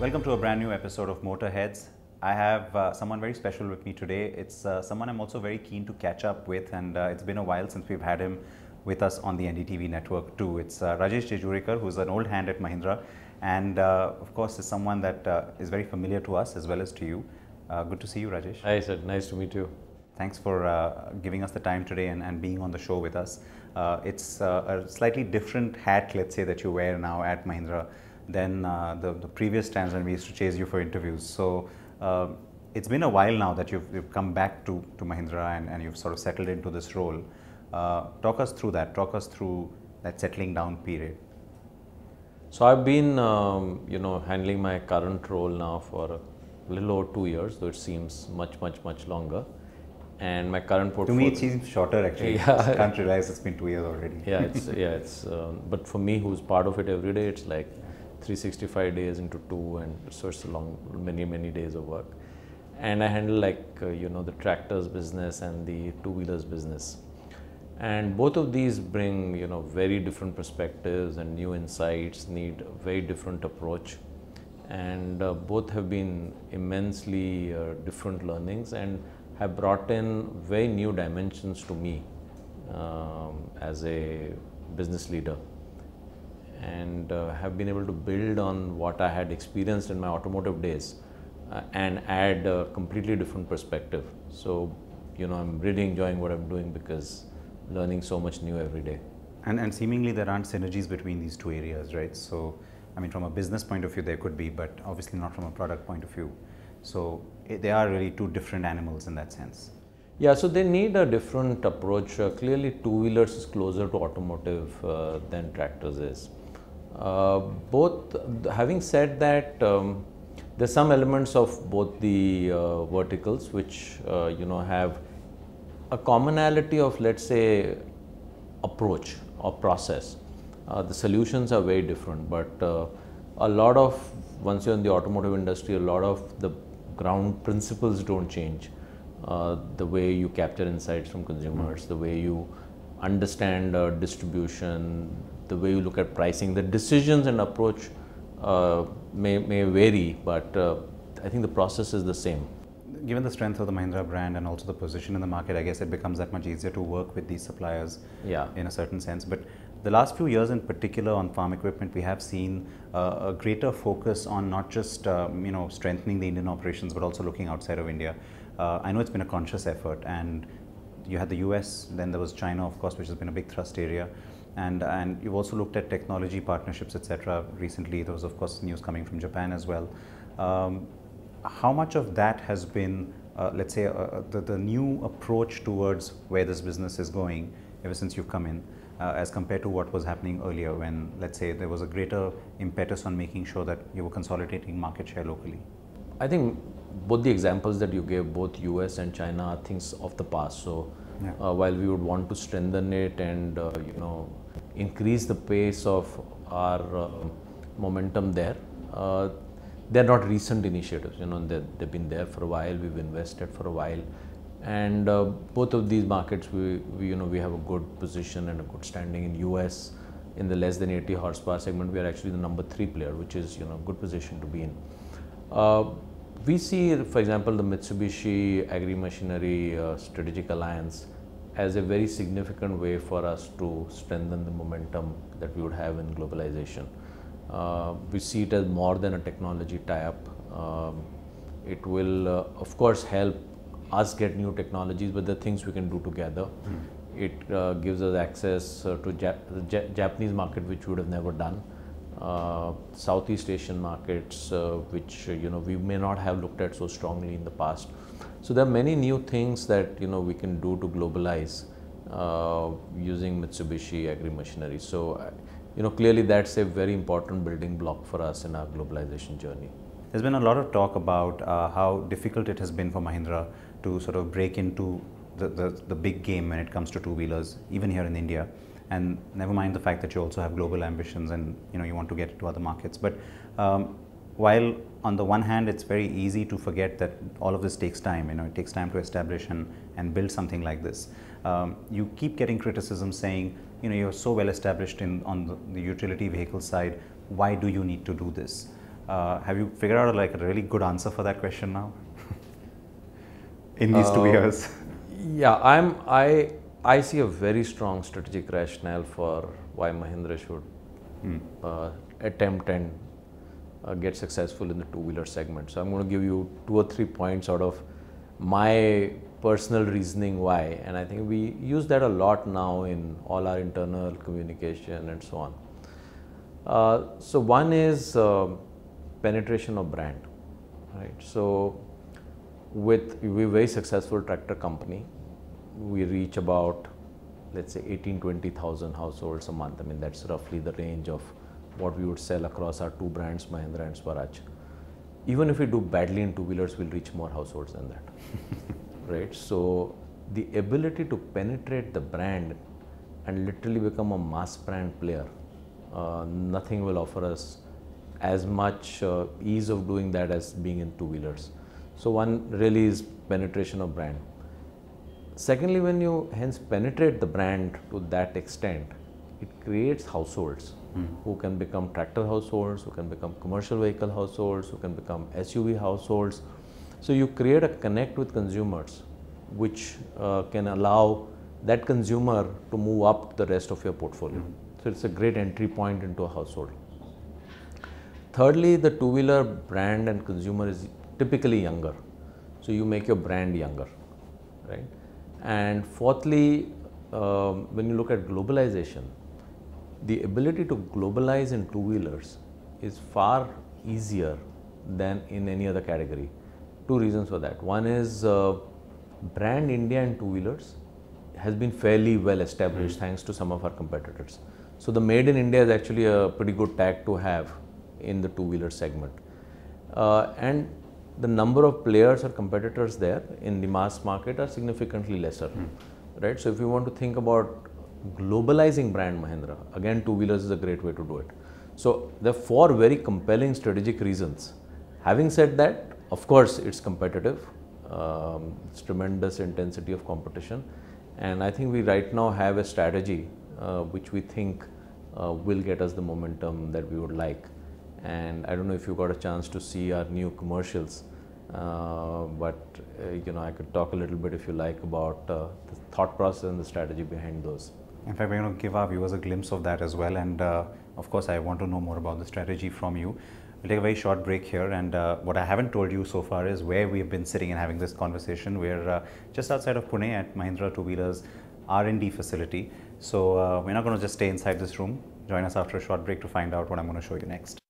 Welcome to a brand new episode of Motorheads. I have someone very special with me today. It's someone I'm also very keen to catch up with, and it's been a while since we've had him with us on the NDTV network too. It's Rajesh Jejurikar, who's an old hand at Mahindra, and of course is someone that is very familiar to us as well as to you. Good to see you, Rajesh. Hi, sir. Nice to meet you. Thanks for giving us the time today and being on the show with us. It's a slightly different hat, let's say, that you wear now at Mahindra than the previous times when we used to chase you for interviews. So it's been a while now that you've come back to Mahindra and you've sort of settled into this role. Talk us through that. Talk us through that settling down period. So I've been, handling my current role now for a little over 2 years, though it seems much longer. And my current portfolio. To me, it seems shorter actually. Yeah. I can't realize it's been 2 years already. It's but for me, who's part of it every day, it's like 365 days into 2, and so it's a long, many days of work. And I handle the tractors business and the two-wheelers business. And both of these bring, very different perspectives and new insights, need a very different approach. And both have been immensely different learnings and have brought in very new dimensions to me as a business leader, and have been able to build on what I had experienced in my automotive days and add a completely different perspective. So, I'm really enjoying what I'm doing because learning so much new every day. And seemingly there aren't synergies between these two areas, right? So, I mean, from a business point of view, there could be, but obviously not from a product point of view. So, they are really two different animals in that sense. Yeah, so they need a different approach. Clearly, two-wheelers is closer to automotive than tractors is. Having said that, there's some elements of both the verticals which, have a commonality of, let's say, approach or process. The solutions are very different, but a lot of, once you're in the automotive industry, a lot of the ground principles don't change. The way you capture insights from consumers, the way you understand distribution, the way you look at pricing, the decisions and approach may vary, but I think the process is the same. Given the strength of the Mahindra brand and also the position in the market, I guess it becomes that much easier to work with these suppliers in a certain sense. But the last few years in particular on farm equipment, we have seen a greater focus on not just strengthening the Indian operations, but also looking outside of India. I know it's been a conscious effort, and you had the US, then there was China, of course, which has been a big thrust area. And you've also looked at technology partnerships, etc. Recently, there was, of course, news coming from Japan as well. How much of that has been, let's say, the new approach towards where this business is going ever since you've come in, as compared to what was happening earlier when, let's say, there was a greater impetus on making sure that you were consolidating market share locally? I think both the examples that you gave, both US and China, are things of the past. So while we would want to strengthen it and increase the pace of our momentum there, they're not recent initiatives. They've been there for a while. We've invested for a while, and both of these markets we have a good position and a good standing. In US, in the less than 80 horsepower segment, we are actually the number 3 player, which is a good position to be in. We see, for example, the Mitsubishi Agri-Machinery Strategic Alliance as a very significant way for us to strengthen the momentum that we would have in globalization. We see it as more than a technology tie-up. It will, of course, help us get new technologies, but the things we can do together. It gives us access to the Japanese market, which we would have never done. Southeast Asian markets, which we may not have looked at so strongly in the past. So there are many new things that we can do to globalize using Mitsubishi Agri-Machinery. So clearly that's a very important building block for us in our globalization journey. There's been a lot of talk about how difficult it has been for Mahindra to sort of break into the big game when it comes to two-wheelers, even here in India. And never mind the fact that you also have global ambitions and you want to get into other markets. But while on the one hand it's very easy to forget that all of this takes time, it takes time to establish and build something like this. You keep getting criticism saying, you're so well established on the utility vehicle side, why do you need to do this? Have you figured out like a really good answer for that question now? In these 2 years? Yeah, I see a very strong strategic rationale for why Mahindra should attempt and get successful in the two-wheeler segment. So I'm going to give you 2 or 3 points out of my personal reasoning why, and I think we use that a lot now in all our internal communication and so on. So one is penetration of brand, right? So we're a very successful tractor company. We reach about, let's say, 18,000-20,000 households a month. I mean, that's roughly the range of what we would sell across our two brands, Mahindra and Swaraj. Even if we do badly in two-wheelers, we'll reach more households than that, right? So the ability to penetrate the brand and literally become a mass brand player, nothing will offer us as much ease of doing that as being in two-wheelers. So one really is penetration of brand. Secondly, when you hence penetrate the brand to that extent, it creates households who can become tractor households, who can become commercial vehicle households, who can become SUV households. So you create a connect with consumers, which can allow that consumer to move up the rest of your portfolio. So it's a great entry point into a household. Thirdly, the two-wheeler brand and consumer is typically younger. So you make your brand younger, right? And fourthly, when you look at globalization, the ability to globalize in two-wheelers is far easier than in any other category. Two reasons for that. One is brand India in two-wheelers has been fairly well established thanks to some of our competitors. So the made in India is actually a pretty good tag to have in the two-wheeler segment. And the number of players or competitors there in the mass market are significantly lesser, right? So if you want to think about globalizing brand Mahindra, again, two-wheelers is a great way to do it. So there are 4 very compelling strategic reasons. Having said that, of course, it's competitive. It's tremendous intensity of competition. And I think we right now have a strategy which we think will get us the momentum that we would like. And I don't know if you got a chance to see our new commercials, but you know, I could talk a little bit if you like about the thought process and the strategy behind those. In fact, we're going to give our viewers a glimpse of that as well. And of course, I want to know more about the strategy from you. We'll take a very short break here. And what I haven't told you so far is where we've been sitting and having this conversation. We're just outside of Pune at Mahindra Two-Wheelers R&D facility. So we're not going to just stay inside this room. Join us after a short break to find out what I'm going to show you next.